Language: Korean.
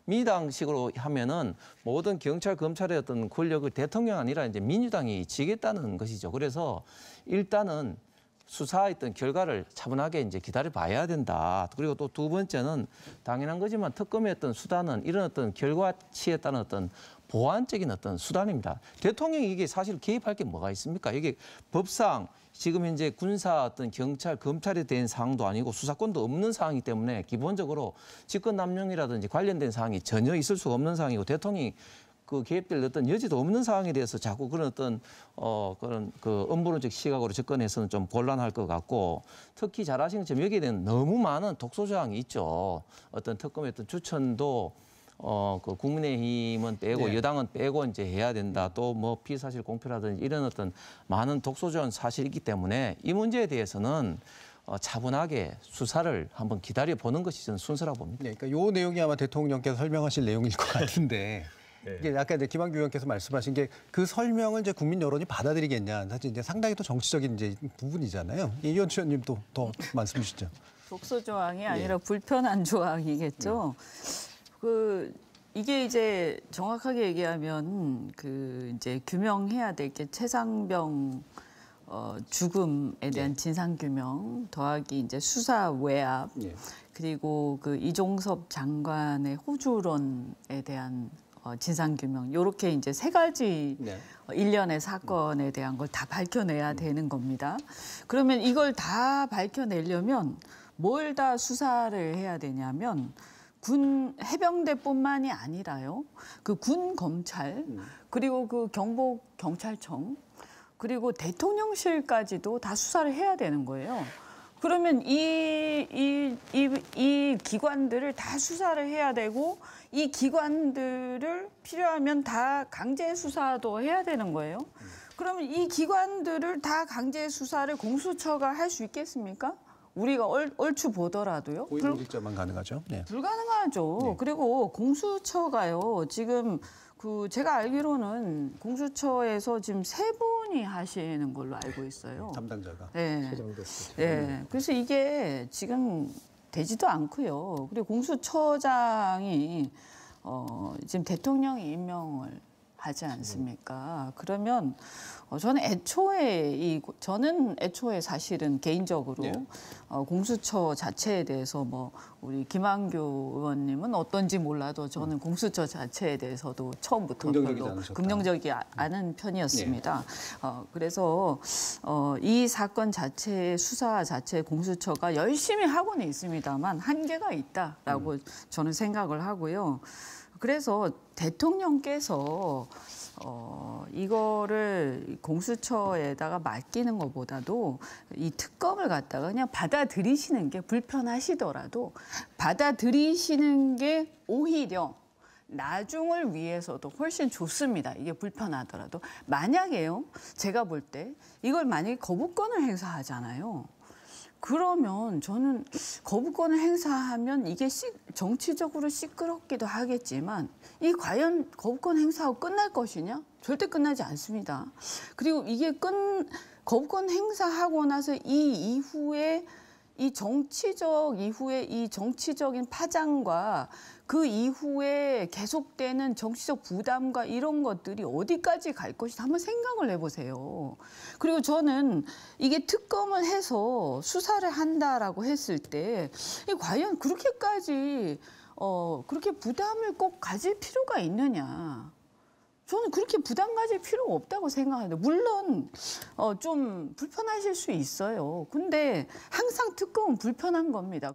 민주당식으로 하면은 모든 경찰, 검찰의 어떤 권력을 대통령 아니라 이제 민주당이 지겠다는 것이죠. 그래서 일단은 수사했던 결과를 차분하게 이제 기다려 봐야 된다. 그리고 또 두 번째는 당연한 거지만 특검의 어떤 수단은 이런 어떤 결과치에 따른 어떤 보완적인 어떤 수단입니다. 대통령이 이게 사실 개입할 게 뭐가 있습니까? 이게 법상 지금 이제 군사 어떤 경찰, 검찰에 대한 사항도 아니고 수사권도 없는 사항이기 때문에 기본적으로 직권 남용이라든지 관련된 사항이 전혀 있을 수가 없는 사항이고 대통령이 그 개입될 어떤 여지도 없는 상황에 대해서 자꾸 그런 어떤 그런 그 음모론적 시각으로 접근해서는 좀 곤란할 것 같고 특히 잘 아시는 것처럼 여기에 대한 너무 많은 독소 조항이 있죠. 어떤 특검의 어떤 추천도 그 국민의힘은 빼고 네. 여당은 빼고 이제 해야 된다. 또 뭐 피사실 공표라든지 이런 어떤 많은 독소 조항 사실이 있기 때문에 이 문제에 대해서는 차분하게 수사를 한번 기다려 보는 것이 저는 순서라고 봅니다. 네, 그러니까 이 내용이 아마 대통령께서 설명하실 내용일 것 같은데. 네. 이게 아까 이제 김한규 의원께서 말씀하신 게 그 설명을 이제 국민 여론이 받아들이겠냐. 사실 이제 상당히 또 정치적인 이제 부분이잖아요. 이현주 의원님도 더 말씀 주시죠. 독소 조항이 아니라 불편한 조항이겠죠. 이게 이제 정확하게 얘기하면 그 이제 규명해야 될 게 최상병 죽음에 대한 진상 규명 더하기 이제 수사 외압 그리고 그 이종섭 장관의 호주론에 대한 진상규명 이렇게 이제 세 가지 일련의 사건에 대한 걸 다 밝혀내야 되는 겁니다. 그러면 이걸 다 밝혀내려면 뭘 다 수사를 해야 되냐면 군 해병대뿐만이 아니라요. 그 군 검찰 그리고 그 경북 경찰청 그리고 대통령실까지도 다 수사를 해야 되는 거예요. 그러면 이 기관들을 다 수사를 해야 되고 이 기관들을 필요하면 다 강제 수사도 해야 되는 거예요. 그러면 이 기관들을 다 강제 수사를 공수처가 할 수 있겠습니까? 우리가 얼추 보더라도요. 고위공직자만 가능하죠. 네. 불가능하죠. 네. 그리고 공수처가요. 지금 그 제가 알기로는 공수처에서 지금 3분이 하시는 걸로 알고 있어요. 담당자가. 네. 세정됐을 네. 그래서 이게 지금 되지도 않고요. 그리고 공수처장이 지금 대통령이 임명을 하지 않습니까? 그러면 저는 애초에 사실은 개인적으로 공수처 자체에 대해서 뭐 우리 김한규 의원님은 어떤지 몰라도 저는 공수처 자체에 대해서도 처음부터 별로 긍정적이지 않은 편이었습니다. 그래서 이 사건 자체의 수사 자체 공수처가 열심히 하고는 있습니다만 한계가 있다라고 저는 생각을 하고요. 그래서 대통령께서 이거를 공수처에다가 맡기는 것보다도 이 특검을 갖다가 그냥 받아들이시는 게 불편하시더라도 받아들이시는 게 오히려 나중을 위해서도 훨씬 좋습니다. 이게 불편하더라도. 만약에요, 제가 볼 때 이걸 만약에 거부권을 행사하잖아요. 그러면 저는 거부권을 행사하면 이게 정치적으로 시끄럽기도 하겠지만 이 과연 거부권 행사하고 끝날 것이냐? 절대 끝나지 않습니다. 그리고 이게 거부권 행사하고 나서 이 이후에 이 정치적인 파장과 그 이후에 계속되는 정치적 부담과 이런 것들이 어디까지 갈 것인지 한번 생각을 해보세요. 그리고 저는 이게 특검을 해서 수사를 한다라고 했을 때 과연 그렇게까지 그렇게 부담을 꼭 가질 필요가 있느냐. 저는 그렇게 부담 가질 필요가 없다고 생각하는데 물론 좀 불편하실 수 있어요. 근데 항상 특검은 불편한 겁니다.